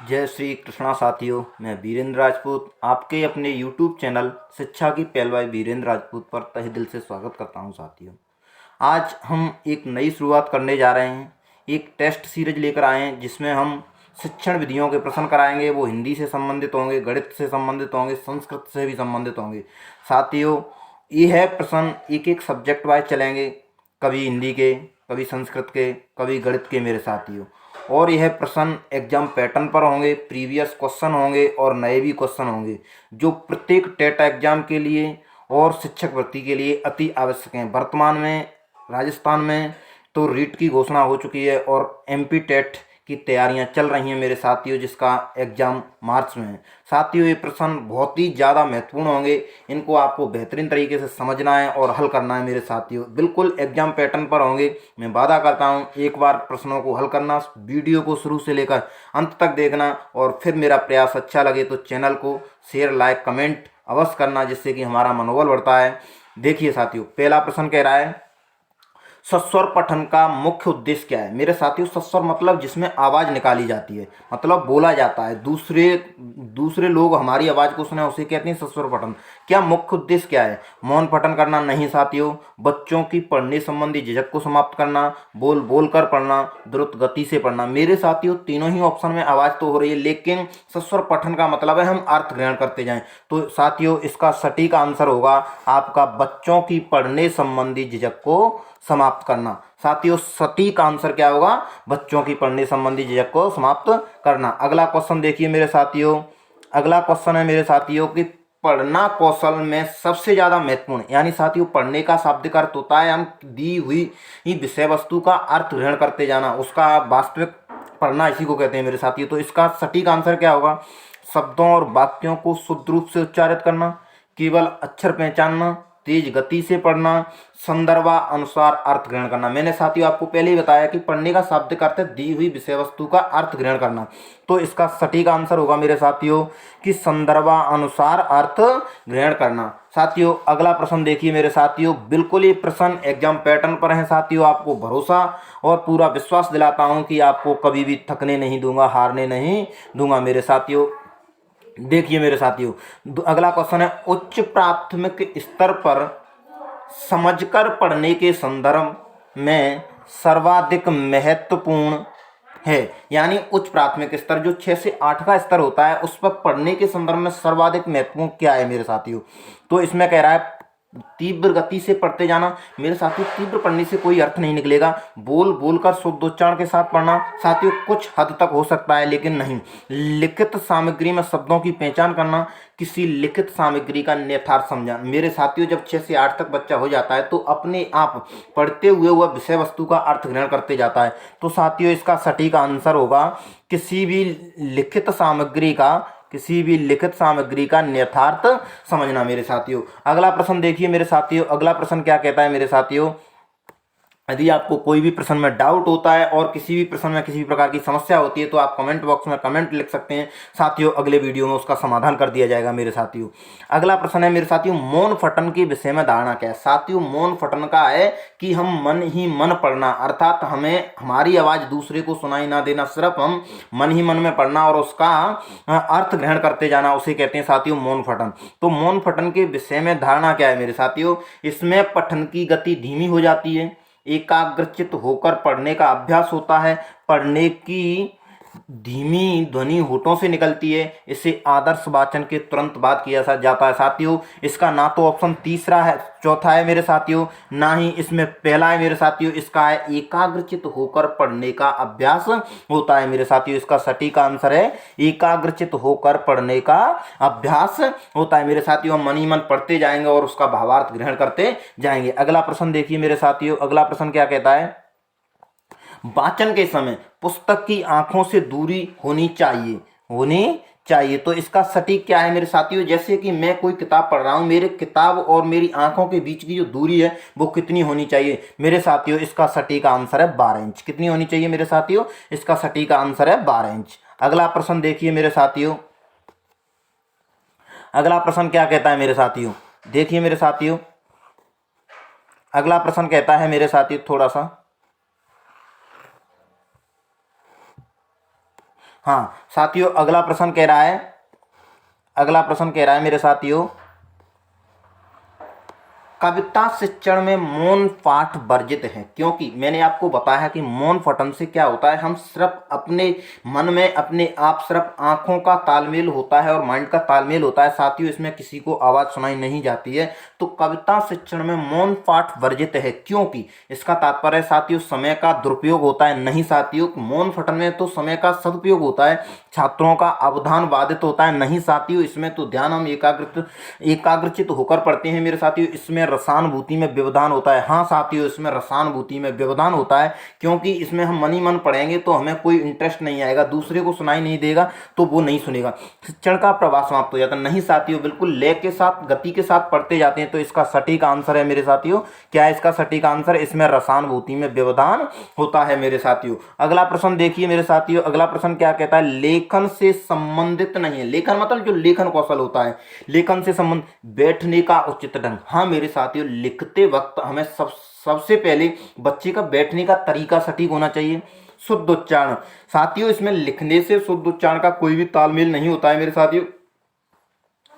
जय श्री कृष्णा साथियों। मैं वीरेंद्र राजपूत आपके अपने YouTube चैनल शिक्षा की पहलवाई वीरेंद्र राजपूत पर तहे दिल से स्वागत करता हूं। साथियों, आज हम एक नई शुरुआत करने जा रहे हैं। एक टेस्ट सीरीज लेकर आए हैं जिसमें हम शिक्षण विधियों के प्रश्न कराएंगे। वो हिंदी से संबंधित होंगे, गणित से संबंधित होंगे, संस्कृत से भी संबंधित होंगे। साथियों, यह प्रश्न एक एक सब्जेक्ट वाइज चलेंगे, कभी हिंदी के, कभी संस्कृत के, कभी गणित के मेरे साथियों। और यह प्रश्न एग्जाम पैटर्न पर होंगे, प्रीवियस क्वेश्चन होंगे और नए भी क्वेश्चन होंगे, जो प्रत्येक टेट एग्जाम के लिए और शिक्षक भर्ती के लिए अति आवश्यक हैं। वर्तमान में राजस्थान में तो रीट की घोषणा हो चुकी है और एमपी टेट की तैयारियां चल रही हैं मेरे साथियों, जिसका एग्जाम मार्च में है। साथियों, ये प्रश्न बहुत ही ज़्यादा महत्वपूर्ण होंगे। इनको आपको बेहतरीन तरीके से समझना है और हल करना है मेरे साथियों। बिल्कुल एग्जाम पैटर्न पर होंगे। मैं वादा करता हूँ, एक बार प्रश्नों को हल करना, वीडियो को शुरू से लेकर अंत तक देखना और फिर मेरा प्रयास अच्छा लगे तो चैनल को शेयर, लाइक, कमेंट अवश्य करना, जिससे कि हमारा मनोबल बढ़ता है। देखिए साथियों, पहला प्रश्न कह रहा है, सस्वर पठन का मुख्य उद्देश्य क्या है। मेरे साथियों, सस्वर मतलब जिसमें आवाज़ निकाली जाती है, मतलब बोला जाता है, दूसरे दूसरे लोग हमारी आवाज़ को सुने, उसे कहते हैं सस्वर पठन। क्या मुख्य उद्देश्य क्या है? मौन पठन करना नहीं साथियों। बच्चों की पढ़ने संबंधी झिझक को समाप्त करना, बोल बोल कर पढ़ना, द्रुत गति से पढ़ना। मेरे साथियों, तीनों ही ऑप्शन में आवाज़ तो हो रही है, लेकिन सस्वर पठन का मतलब है हम अर्थ ग्रहण करते जाएं। तो साथियों, इसका सटीक आंसर होगा आपका बच्चों की पढ़ने संबंधी झिझक को समाप्त करना। साथियों, सटीक आंसर क्या होगा? बच्चों की पढ़ने संबंधी झिझक को समाप्त करना। अगला क्वेश्चन देखिए मेरे साथियों। अगला क्वेश्चन है मेरे साथियों कि पढ़ना कौशल में सबसे ज्यादा महत्वपूर्ण, यानी साथियों पढ़ने का शाब्दिक अर्थ होता है हम दी हुई विषय वस्तु का अर्थ ग्रहण करते जाना, उसका वास्तविक पढ़ना इसी को कहते हैं मेरे साथियों। तो इसका सटीक आंसर क्या होगा? शब्दों और वाक्यों को शुद्ध रूप से उच्चारित करना, केवल अक्षर पहचानना, तेज गति से पढ़ना, संदर्भानुसार अर्थ ग्रहण करना। मैंने साथियों आपको पहले ही बताया कि पढ़ने का शाब्दिक अर्थ है दी हुई विषय वस्तु का अर्थ ग्रहण करना। तो इसका सटीक आंसर होगा मेरे साथियों कि संदर्भानुसार अर्थ ग्रहण करना। साथियों, अगला प्रश्न देखिए मेरे साथियों। बिल्कुल ये प्रश्न एग्जाम पैटर्न पर है साथियों। आपको भरोसा और पूरा विश्वास दिलाता हूं कि आपको कभी भी थकने नहीं दूंगा, हारने नहीं दूंगा मेरे साथियों। देखिए मेरे साथियों, अगला क्वेश्चन है, उच्च प्राथमिक स्तर पर समझकर पढ़ने के संदर्भ में सर्वाधिक महत्वपूर्ण है। यानी उच्च प्राथमिक स्तर जो 6 से 8 का स्तर होता है, उस पर पढ़ने के संदर्भ में सर्वाधिक महत्वपूर्ण क्या है मेरे साथियों? तो इसमें कह रहा है तीव्र गति से पढ़ते जाना। मेरे साथियों, तीव्र पढ़ने से कोई अर्थ नहीं निकलेगा। बोल बोलकर शुद्ध उच्चारण के साथ पढ़ना साथियों कुछ हद तक हो सकता है, लेकिन नहीं। लिखित सामग्री में शब्दों की पहचान करना, किसी लिखित सामग्री का यथार्थ समझना। मेरे साथियों, जब 6 से 8 तक बच्चा हो जाता है तो अपने आप पढ़ते हुए वह विषय वस्तु का अर्थ ग्रहण करते जाता है। तो साथियों, इसका सटीक आंसर होगा किसी भी लिखित सामग्री का, किसी भी लिखित सामग्री का यथार्थ समझना मेरे साथियों। अगला प्रश्न देखिए मेरे साथियों। अगला प्रश्न क्या कहता है मेरे साथियों? यदि आपको कोई भी प्रश्न में डाउट होता है और किसी भी प्रश्न में किसी भी प्रकार की समस्या होती है तो आप कमेंट बॉक्स में कमेंट लिख सकते हैं साथियों। अगले वीडियो में उसका समाधान कर दिया जाएगा मेरे साथियों। अगला प्रश्न है मेरे साथियों, मौन पठन के विषय में धारणा क्या है। साथियों, मौन पठन का है कि हम मन ही मन पढ़ना, अर्थात हमें हमारी आवाज़ दूसरे को सुनाई ना देना, सिर्फ हम मन ही मन में पढ़ना और उसका अर्थ ग्रहण करते जाना, उसे कहते हैं साथियों मौन पठन। तो मौन पठन के विषय में धारणा क्या है मेरे साथियों? इसमें पठन की गति धीमी हो जाती है, एकाग्रचित होकर पढ़ने का अभ्यास होता है, पढ़ने की धीमी ध्वनि होठों से निकलती है, इसे आदर्श वाचन के तुरंत बाद किया जाता है साथियों। इसका ना तो ऑप्शन तीसरा है, चौथा है मेरे साथियों, ना ही इसमें पहला है मेरे साथियों। इसका है एकाग्रचित होकर पढ़ने का अभ्यास होता है मेरे साथियों। इसका सटीक आंसर है एकाग्रचित होकर पढ़ने का अभ्यास होता है मेरे साथियों। हम मन ही मन पढ़ते जाएंगे और उसका भावार्थ ग्रहण करते जाएंगे। अगला प्रश्न देखिए मेरे साथियों। अगला प्रश्न क्या कहता है? वाचन के समय पुस्तक की आंखों से दूरी होनी चाहिए, होनी चाहिए। तो इसका सटीक क्या है मेरे साथियों? जैसे कि मैं कोई किताब पढ़ रहा हूं, मेरे किताब और मेरी आंखों के बीच की जो दूरी है वो कितनी होनी चाहिए मेरे साथियों? इसका सटीक आंसर है 12 इंच। कितनी होनी चाहिए मेरे साथियों? इसका सटीक आंसर है 12 इंच। अगला प्रश्न देखिए मेरे साथियों। अगला प्रश्न क्या कहता है मेरे साथियों? देखिए मेरे साथियों, अगला प्रश्न कहता है मेरे साथियों, थोड़ा सा हाँ साथियों, अगला प्रश्न कह रहा है मेरे साथियों, कविता शिक्षण में मौन पाठ वर्जित है, क्योंकि मैंने आपको बताया कि मौन पठन से क्या होता है, हम सिर्फ अपने मन में अपने आप सिर्फ आंखों का तालमेल होता है और माइंड का तालमेल होता है साथियों, इसमें किसी को आवाज़ सुनाई नहीं जाती है। तो कविता शिक्षण में मौन पाठ वर्जित है, क्योंकि इसका तात्पर्य साथियों समय का दुरुपयोग होता है। नहीं साथियों, मौन पठन में तो समय का सदुपयोग होता है, छात्रों का अवधान बाधित होता है। नहीं साथियों, इसमें तो ध्यान हम एकाग्रचित होकर पढ़ते हैं मेरे साथियों, इसमें रसानुभूति में व्यवधान होता है। हाँ साथियों, इसमें रसानुभूति में व्यवधान होता है, क्योंकि इसमें हम मन ही मन पढ़ेंगे तो हमें कोई इंटरेस्ट नहीं आएगा, दूसरे को सुनाई नहीं देगा तो वो नहीं सुनेगा, शिक्षण का प्रवाह समाप्त हो जाता है। नहीं साथियों, बिल्कुल लय के साथ गति के साथ पढ़ते जाते हैं। तो इसका सटीक आंसर है मेरे साथियों, क्या है इसका सटीक आंसर, इसमें रसानुभूति में व्यवधान होता है मेरे साथियों। अगला प्रश्न देखिए मेरे साथियों, अगला प्रश्न क्या कहता है, लेखन से संबंधित नहीं है। लेखन मतलब जो लेखन कौशल होता है, लेखन से संबंध, बैठने का उचित ढंग। हाँ मेरे साथियों, लिखते वक्त हमें सबसे पहले बच्चे का बैठने का तरीका सटीक होना चाहिए। शुद्ध उच्चारण, साथियों इसमें लिखने से शुद्ध उच्चारण का कोई भी तालमेल नहीं होता है मेरे साथियों।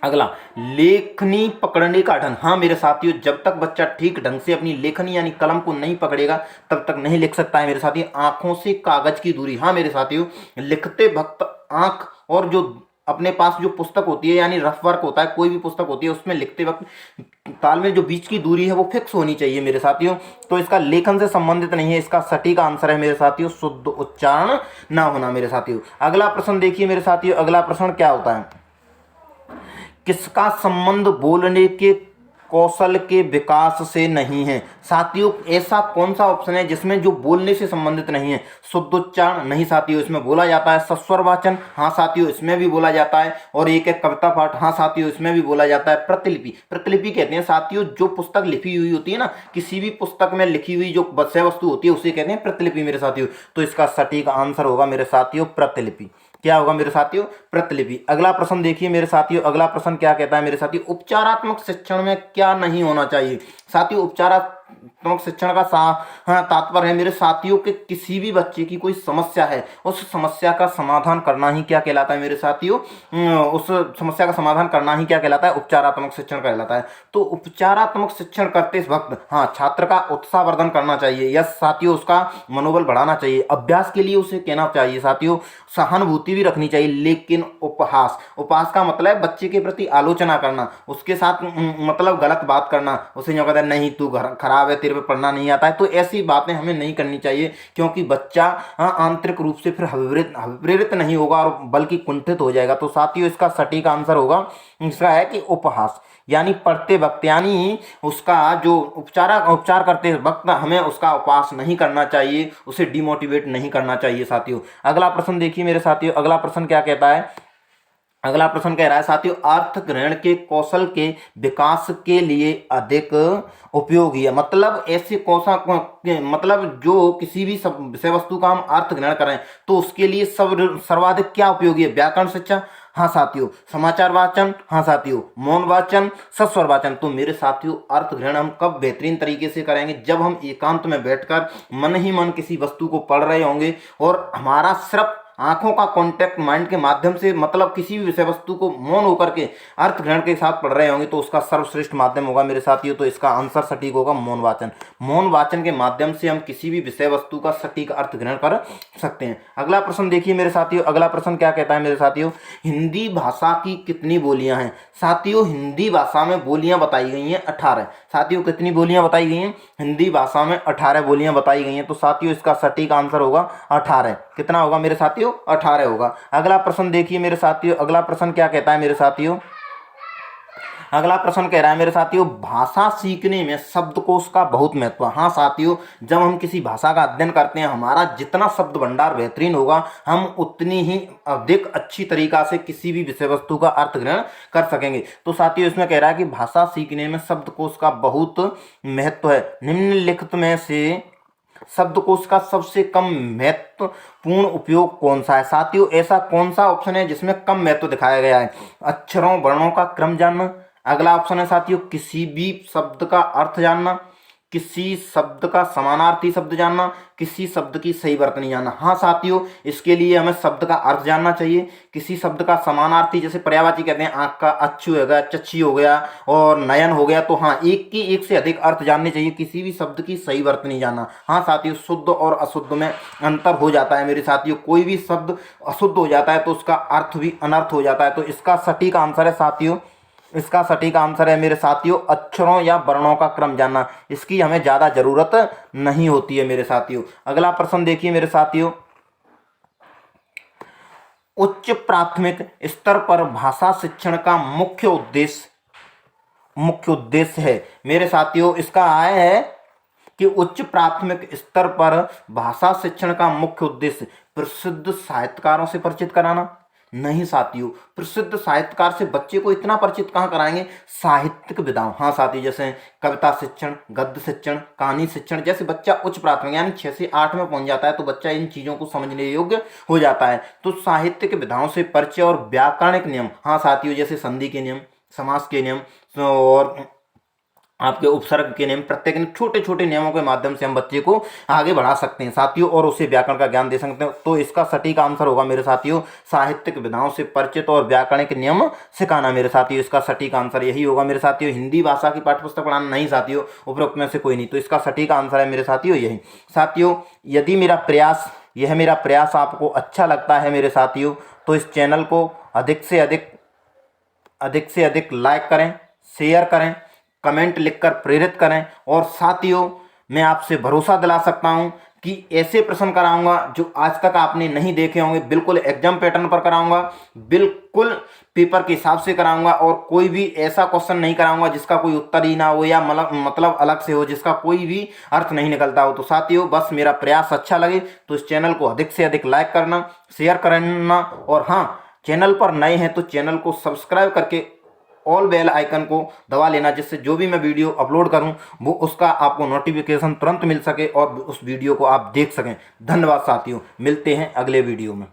अगला, लेखनी पकड़ने का ढंग। हाँ मेरे साथियों, जब तक बच्चा ठीक ढंग से अपनी लेखनी यानी कलम को नहीं पकड़ेगा तब तक नहीं लिख सकता है मेरे साथियों। आंखों से कागज की दूरी। हाँ मेरे साथियों, लिखते वक्त आंख और जो अपने पास जो पुस्तक होती है यानी रफ वर्क होता है, कोई भी पुस्तक होती है, उसमें लिखते वक्त तालमेल जो बीच की दूरी है वो फिक्स होनी चाहिए मेरे साथियों। तो इसका लेखन से संबंधित नहीं है, इसका सटीक आंसर है मेरे साथियों शुद्ध उच्चारण ना होना मेरे साथियों। अगला प्रश्न देखिए मेरे साथियों, अगला प्रश्न क्या होता है, किसका संबंध बोलने के कौशल के विकास से नहीं है। साथियों ऐसा कौन सा ऑप्शन है जिसमें जो बोलने से संबंधित नहीं है, शुद्धोच्चारण। नहीं साथियों, इसमें बोला जाता है सस्वर वाचन। हाँ साथियों, इसमें भी बोला जाता है। और एक है कविता पाठ। हाँ साथियों, इसमें भी बोला जाता है। प्रतिलिपि, प्रतिलिपि कहते हैं साथियों जो पुस्तक लिखी हुई होती है ना, किसी भी पुस्तक में लिखी हुई जो विषय वस्तु होती है उसे कहते हैं प्रतिलिपि मेरे साथियों। तो इसका सटीक आंसर होगा मेरे साथियों प्रतिलिपि। क्या होगा मेरे साथियों, प्रतिलिपि। अगला प्रश्न देखिए मेरे साथियों, अगला प्रश्न क्या कहता है मेरे साथियों, उपचारात्मक शिक्षण में क्या नहीं होना चाहिए। साथियों उपचारात्मक शिक्षण का तात्पर्य है मेरे साथियों कि किसी भी बच्चे की कोई समस्या है, उस समस्या का समाधान करना ही क्या कहलाता है मेरे साथियों, उस समस्या का समाधान करना ही क्या कहलाता है, उपचारात्मक शिक्षण कहलाता है। तो उपचारात्मक शिक्षण करते वक्त हाँ छात्र का उत्साहवर्धन करना चाहिए, या साथियों उसका मनोबल बढ़ाना चाहिए। अभ्यास के लिए उसे कहना चाहिए साथियों सहानुभूति भी रखनी चाहिए, लेकिन उपहास, उपहास का मतलब बच्चे के प्रति आलोचना करना, उसके साथ मतलब गलत बात करना, उसे जो कहता है नहीं तू खराब है, तेरे पे पढ़ना नहीं आता है, तो ऐसी बातें हमें नहीं करनी चाहिए, क्योंकि बच्चा आंतरिक रूप से फिर प्रेरित नहीं होगा और बल्कि कुंठित हो जाएगा। तो साथियों इसका सटीक आंसर होगा, इसका है कि उपहास, यानी पढ़ते वक्त यानी उसका जो उपचार करते वक्त हमें उसका उपहास नहीं करना चाहिए, उसे डिमोटिवेट नहीं करना चाहिए साथियों। अगला प्रश्न देखिए मेरे साथियों, अगला प्रश्न क्या कहता है, अगला प्रश्न कह रहा है साथियों अर्थ ग्रहण के कौशल के विकास के लिए अधिक उपयोगी है। मतलब ऐसे कौशल मतलब जो किसी भी विषय वस्तु का हम अर्थ ग्रहण करें तो उसके लिए सर्वाधिक क्या उपयोगी है, व्याकरण शिक्षा। हाँ साथियों, समाचार वाचन। हाँ साथियों, मौन वाचन, सस्वर वाचन। तो मेरे साथियों अर्थ ग्रहण हम कब बेहतरीन तरीके से करेंगे, जब हम एकांत में बैठकर मन ही मन किसी वस्तु को पढ़ रहे होंगे और हमारा सिर्फ आंखों का कांटेक्ट माइंड के माध्यम से मतलब किसी भी विषय वस्तु को मौन होकर के अर्थ ग्रहण के साथ पढ़ रहे होंगे, तो उसका सर्वश्रेष्ठ माध्यम होगा मेरे साथियों। तो इसका आंसर सटीक होगा मौन वाचन। मौन वाचन के माध्यम से हम किसी भी विषय वस्तु का सटीक अर्थ ग्रहण कर सकते हैं। अगला प्रश्न देखिए मेरे साथियों, अगला प्रश्न क्या कहता है मेरे साथियों, हिंदी भाषा की कितनी बोलियां हैं। साथियों हिंदी भाषा में बोलियां बताई गई हैं 18। साथियों कितनी बोलियां बताई गई हैं, हिंदी भाषा में 18 बोलियां बताई गई हैं। तो साथियों इसका सटीक आंसर होगा 18। कितना होगा मेरे साथियों, 18 होगा। अगला प्रश्न देखिए मेरे साथियों, अगला प्रश्न क्या कहता है मेरे साथियों, अगला प्रश्न कह रहा है मेरे साथियों भाषा सीखने में शब्दकोश का बहुत महत्व। हाँ साथियों, जब हम किसी भाषा का अध्ययन करते हैं हमारा जितना शब्द भंडार बेहतरीन होगा, हम उतनी ही अधिक अच्छी तरीका से किसी भी विषय वस्तु का अर्थ ग्रहण कर सकेंगे। तो साथियों इसमें कह रहा है कि भाषा सीखने में शब्दकोश का बहुत महत्व है। निम्नलिखित में से शब्दकोश का सबसे कम महत्वपूर्ण उपयोग कौन सा है। साथियों ऐसा कौन सा ऑप्शन है जिसमें कम महत्व दिखाया गया है, अक्षरों वर्णों का क्रम जानना। अगला ऑप्शन है साथियों किसी भी शब्द का अर्थ जानना, किसी शब्द का समानार्थी शब्द जानना, किसी शब्द की सही वर्तनी जानना। हाँ साथियों, इसके लिए हमें शब्द का अर्थ जानना चाहिए। किसी शब्द का समानार्थी, जैसे पर्यायवाची कहते हैं, आंख का अच्छू हो गया, चच्छी हो गया और नयन हो गया, तो हाँ एक से अधिक अर्थ जानने चाहिए। किसी भी शब्द की सही वर्तनी जानना। हाँ साथियों, शुद्ध और अशुद्ध में अंतर हो जाता है मेरे साथियों। कोई भी शब्द अशुद्ध हो जाता है तो उसका अर्थ भी अनर्थ हो जाता है। तो इसका सटीक आंसर है साथियों, इसका सटीक आंसर है मेरे साथियों, अक्षरों या वर्णों का क्रम जानना। इसकी हमें ज़्यादा ज़रूरत नहीं होती है मेरे साथियों। अगला प्रश्न देखिए मेरे साथियों, उच्च प्राथमिक स्तर पर भाषा शिक्षण का मुख्य उद्देश्य है मेरे साथियों। इसका आय है कि उच्च प्राथमिक स्तर पर भाषा शिक्षण का मुख्य उद्देश्य प्रसिद्ध साहित्यकारों से परिचित कराना। नहीं साथियों, प्रसिद्ध साहित्यकार से बच्चे को इतना परिचित कहाँ कराएंगे, साहित्यिक विधाओं। हाँ साथियों, जैसे कविता शिक्षण, गद्य शिक्षण, कहानी शिक्षण, जैसे बच्चा उच्च प्राथमिक यानी 6 से 8 में पहुंच जाता है तो बच्चा इन चीज़ों को समझने योग्य हो जाता है। तो साहित्यिक विधाओं से परिचय और व्याकरणिक नियम, हाँ साथियों, जैसे संधि के नियम, समास के नियम और आपके उपसर्ग के नियम, प्रत्येक छोटे छोटे नियमों के माध्यम से हम बच्चे को आगे बढ़ा सकते हैं साथियों और उसे व्याकरण का ज्ञान दे सकते हैं। तो इसका सटीक आंसर होगा मेरे साथियों, साहित्यिक विधाओं से परिचित और व्याकरणिक नियम सिखाना मेरे साथियों। इसका सटीक आंसर यही होगा मेरे साथियों। हिंदी भाषा की पाठ्यपुस्तक पढ़ाना नहीं साथियों, उपरोक्त में से कोई नहीं। तो इसका सटीक आंसर है मेरे साथियों यही। साथियों, यदि मेरा प्रयास आपको अच्छा लगता है मेरे साथियों, तो इस चैनल को अधिक से अधिक लाइक करें, शेयर करें, कमेंट लिखकर प्रेरित करें। और साथियों, मैं आपसे भरोसा दिला सकता हूं कि ऐसे प्रश्न कराऊंगा जो आज तक आपने नहीं देखे होंगे। बिल्कुल एग्जाम पैटर्न पर कराऊंगा, बिल्कुल पेपर के हिसाब से कराऊंगा और कोई भी ऐसा क्वेश्चन नहीं कराऊंगा जिसका कोई उत्तर ही ना हो या मतलब अलग से हो, जिसका कोई भी अर्थ नहीं निकलता हो। तो साथियों, बस मेरा प्रयास अच्छा लगे तो इस चैनल को अधिक से अधिक लाइक करना, शेयर करना और हाँ, चैनल पर नए हैं तो चैनल को सब्सक्राइब करके ऑल बेल आइकन को दबा लेना, जिससे जो भी मैं वीडियो अपलोड करूं वो उसका आपको नोटिफिकेशन तुरंत मिल सके और उस वीडियो को आप देख सकें। धन्यवाद साथियों, मिलते हैं अगले वीडियो में।